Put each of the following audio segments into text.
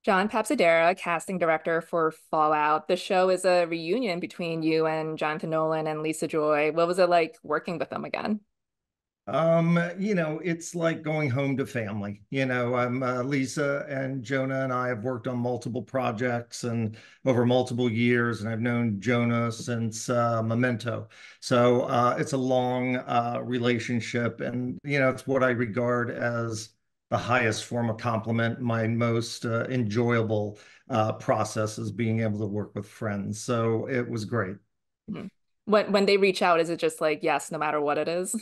John Papsidera, casting director for Fallout. The show is a reunion between you and Jonathan Nolan and Lisa Joy. What was it like working with them again? It's like going home to family. Lisa and Jonah and I have worked on multiple projects and over multiple years, and I've known Jonah since Memento. So it's a long relationship, and it's what I regard as the highest form of compliment. My most enjoyable process is being able to work with friends. So it was great. Mhm. When they reach out, is it just like yes, no matter what it is?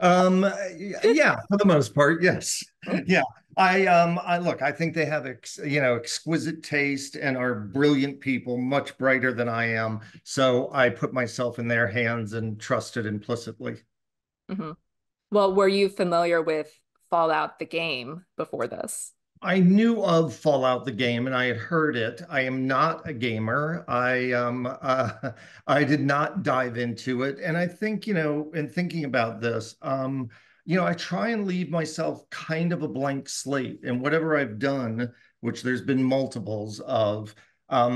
Yeah, for the most part, yes. Yeah. I look, I think they have exquisite taste and are brilliant people, much brighter than I am. So I put myself in their hands and trusted implicitly. Mhm. Well, were you familiar with Fallout the game before this? I knew of Fallout the game and I had heard it. I am not a gamer. I did not dive into it. And I think, in thinking about this, I try and leave myself kind of a blank slate. And whatever I've done, which there's been multiples of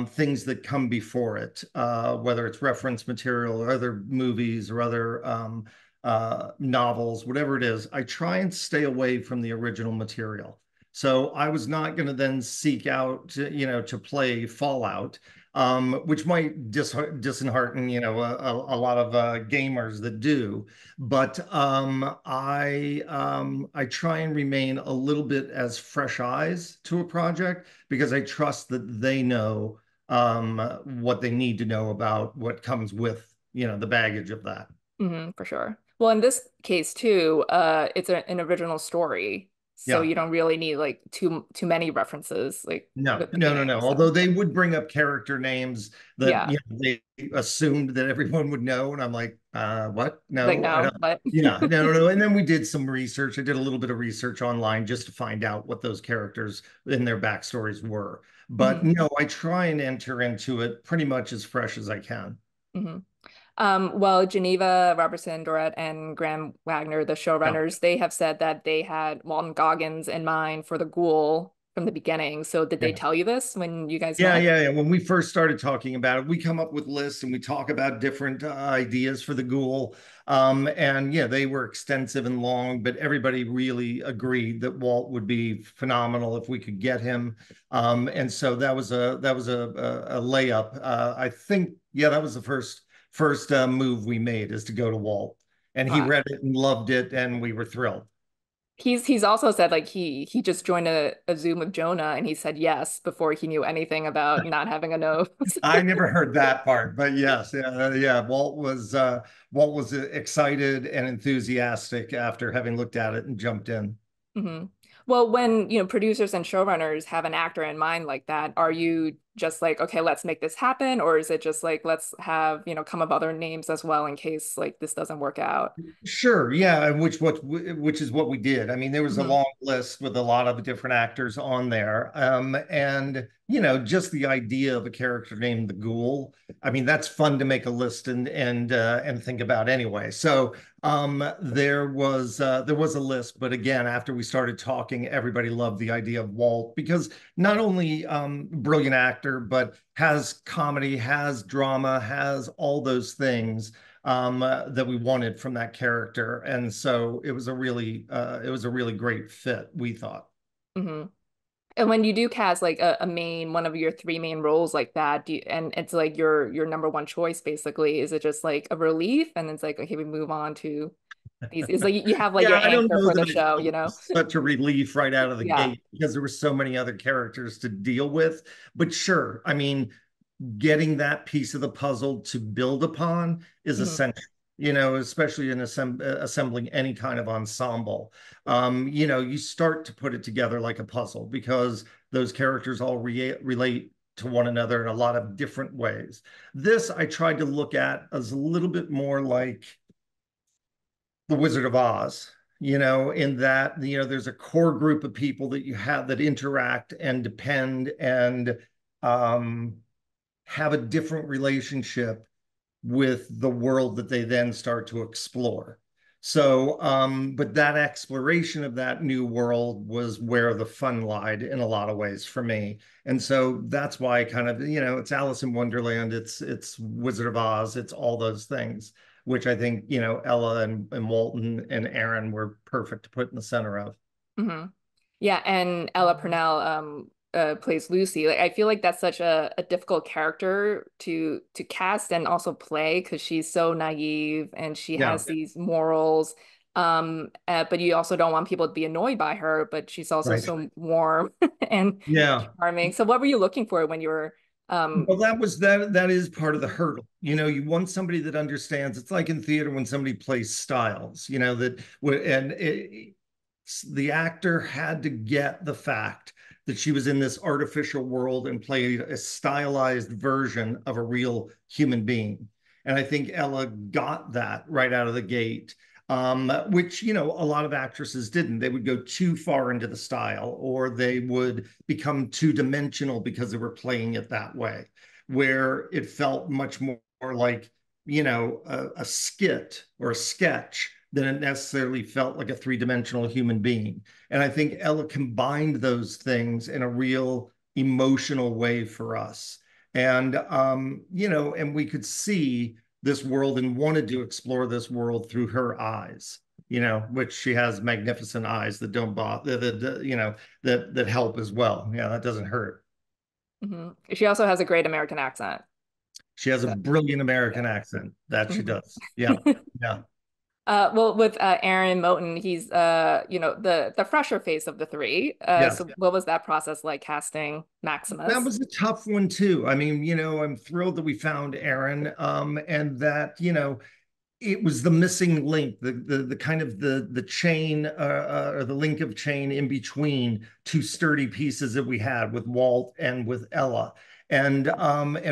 things that come before it, whether it's reference material or other movies or other novels, whatever it is, I try and stay away from the original material. So I was not going to then seek out, to play Fallout, which might dishearten, a lot of gamers that do. But I try and remain a little bit as fresh eyes to a project because I trust that they know what they need to know about what comes with, the baggage of that. For sure. Well, in this case too, it's an original story, so Yeah. you don't really need like too many references like No, with the no, no, game. no. So Although they would bring up character names that yeah, they assumed that everyone would know, and I'm like, what? like No, I no, don't. but Yeah, no, no, no. And then we did some research. I did a little bit of research online just to find out what those characters and their backstories were. But Mhm, no, I try and enter into it pretty much as fresh as I can. mhm. Well, Geneva, Robertson, Dorrit, and Graham Wagner, the Yeah. showrunners, they have said that they had Walton Goggins in mind for the Ghoul from the beginning. So did they Yeah. tell you this when you guys Yeah, met? yeah, yeah. When we first started talking about it, we come up with lists and we talk about different ideas for the ghoul. And yeah, they were extensive and long, but everybody really agreed that Walt would be phenomenal if we could get him. And so that was a layup. I think, yeah, that was the first move we made is to go to Walt, and he Uh, read it and loved it, and we were thrilled. he's also said like he just joined a Zoom with Jonah and he said yes before he knew anything about not having a nose. I never heard that part, but yes, yeah, yeah. Walt was excited and enthusiastic after having looked at it and jumped in. hmm Well, when, producers and showrunners have an actor in mind like that, are you just like, okay, let's make this happen? Or is it just like, let's have, come up other names as well in case like this doesn't work out? Sure, yeah, and which is what we did. I mean, there was a hmm long list with a lot of different actors on there, and just the idea of a character named the Ghoul. I mean, that's fun to make a list and think about anyway. So there was a list, but again, after we started talking, everybody loved the idea of Walt because not only brilliant actor, but has comedy, has drama, has all those things that we wanted from that character, and so it was a really great fit, we thought. hmm And when you do cast like a main, one of your three main roles like that, and it's like your number one choice basically, is it just like a relief? And it's like, okay, we move on to these. It's like you have like your Yeah, I don't anchor know for that the I show, felt such a relief right out of the Yeah. gate because there were so many other characters to deal with. But sure, I mean, getting that piece of the puzzle to build upon is hmm essential, especially in assembling any kind of ensemble. You start to put it together like a puzzle because those characters all relate to one another in a lot of different ways. This I tried to look at as a little bit more like the Wizard of Oz, in that, there's a core group of people that you have that interact and depend and um, have a different relationship with the world that they then start to explore. So, but that exploration of that new world was where the fun lied in a lot of ways for me. And so that's why kind of, it's Alice in Wonderland, it's Wizard of Oz, it's all those things, which I think, Ella and Walton and Aaron were perfect to put in the center of. Hmm. Yeah, and Ella Purnell plays Lucy. Like I feel like that's such a difficult character to cast and also play because she's so naive and she Yeah, has these morals. But you also don't want people to be annoyed by her, but she's also right. so warm and Yeah. charming. So what were you looking for when you were Well, that is part of the hurdle. You want somebody that understands. It's like in theater when somebody plays styles, the actor had to get the fact that she was in this artificial world and played a stylized version of a real human being. And I think Ella got that right out of the gate, which, a lot of actresses didn't. They would go too far into the style or they would become two dimensional because they were playing it that way, where it felt much more like, a skit or a sketch than it necessarily felt like a three-dimensional human being. And I think Ella combined those things in a real emotional way for us. And we could see this world and wanted to explore this world through her eyes, which she has magnificent eyes that don't bother, that help as well. Yeah, that doesn't hurt. Mhm. She also has a great American accent. She has a So, brilliant yeah. American accent. That she Mhm. does. Yeah. Yeah. Well, with Aaron Moten, he's the fresher face of the three. Yeah. So what was that process like casting That Maximus? was a tough one too. I mean, I'm thrilled that we found Aaron, and that, it was the missing link, the kind of the chain, or the link of chain in between two sturdy pieces that we had with Walt and with Ella. And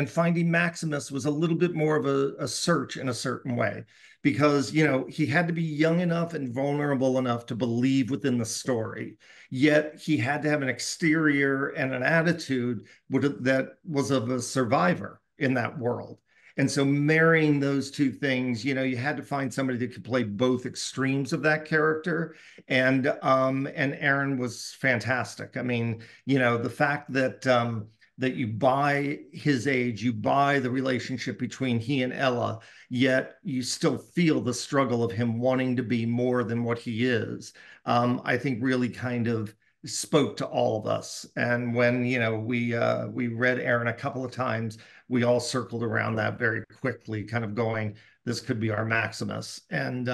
finding Maximus was a little bit more of a search in a certain way, because he had to be young enough and vulnerable enough to believe within the story, yet he had to have an exterior and an attitude that was of a survivor in that world. And so marrying those two things, you had to find somebody that could play both extremes of that character. And Aaron was fantastic. I mean, the fact that you buy his age, you buy the relationship between he and Ella, yet you still feel the struggle of him wanting to be more than what he is. I think really kind of spoke to all of us. And when we read Aaron a couple of times, we all circled around that very quickly, kind of going, this could be our Maximus. And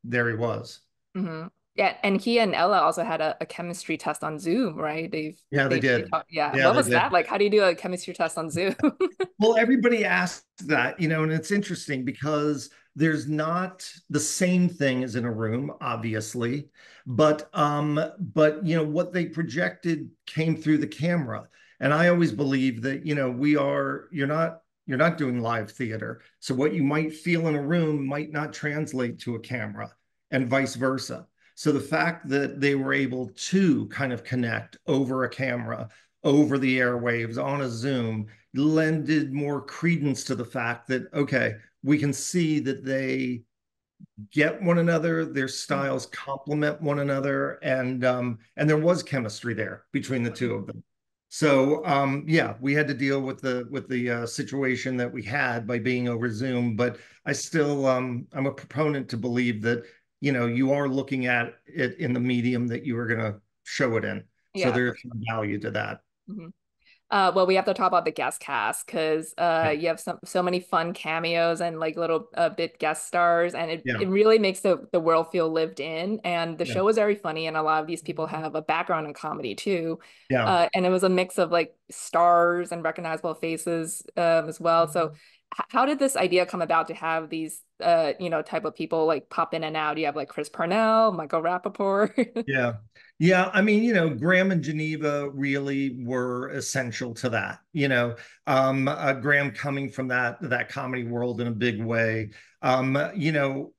there he was. Hmm. Yeah, and he and Ella also had a chemistry test on Zoom, right? Yeah, they They did. talk, yeah. Yeah, What they was that did. like? How do you do a chemistry test on Zoom? Well, everybody asks that, and it's interesting because there's not the same thing as in a room, obviously, but what they projected came through the camera. And I always believe that, you're not doing live theater. So what you might feel in a room might not translate to a camera and vice versa. So the fact that they were able to kind of connect over a camera, over the airwaves on a Zoom, lended more credence to the fact that, okay, we can see that they get one another, their styles complement one another, and there was chemistry there between the two of them. So yeah, we had to deal with the situation that we had by being over Zoom, but I still I'm a proponent to believe that you are looking at it in the medium that you are going to show it in. So Yeah, there's for some value to that. sure. Well, we have to talk about the guest cast because Yeah, you have so many fun cameos and like little bit guest stars, and yeah, it really makes the world feel lived in. And the yeah, show is very funny, and a lot of these people have a background in comedy too. yeah. And it was a mix of like stars and recognizable faces as well. So, how did this idea come about to have these type of people like pop in and out? You have like Chris Parnell, Michael Rappaport. Yeah. Yeah. I mean, Graham and Geneva really were essential to that. Graham coming from that comedy world in a big way.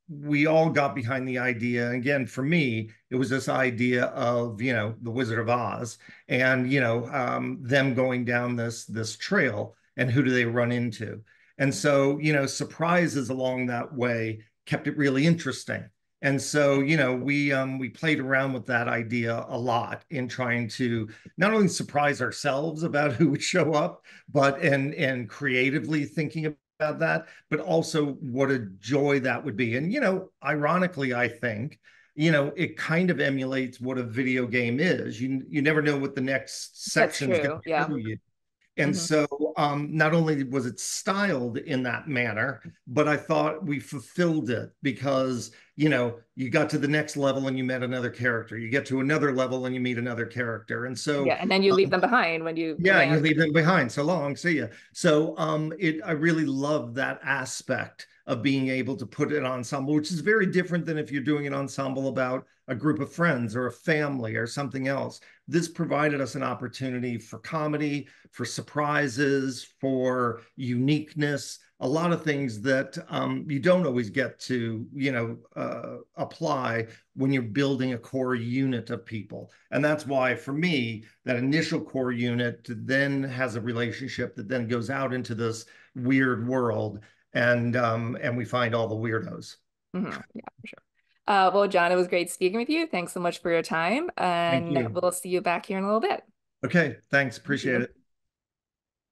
We all got behind the idea. Again, for me, it was this idea of, the Wizard of Oz and, them going down this trail and who do they run into? And so, surprises along that way kept it really interesting. And so, we played around with that idea a lot in trying to not only surprise ourselves about who would show up, but and creatively thinking about that, but also what a joy that would be. And ironically, I think, it kind of emulates what a video game is. You never know what the next That's section is going true. to Yeah. show you. And Hmm. so, not only was it styled in that manner, but I thought we fulfilled it because, you got to the next level and you met another character. You get to another level and you meet another character. And so, Yeah. And then you leave um, them behind when you yeah, you land. leave them behind. So long, see ya. So I really love that aspect of being able to put an ensemble, which is very different than if you're doing an ensemble about a group of friends or a family or something else. This provided us an opportunity for comedy, for surprises, for uniqueness, a lot of things that you don't always get to, apply when you're building a core unit of people. And that's why, for me, that initial core unit then has a relationship that then goes out into this weird world, and we find all the weirdos. Hmm. Yeah, for sure. Well, John, it was great speaking with you. Thanks so much for your time, Thank and you. we'll see you back here in a little bit. Okay, thanks. Thank Appreciate you. it.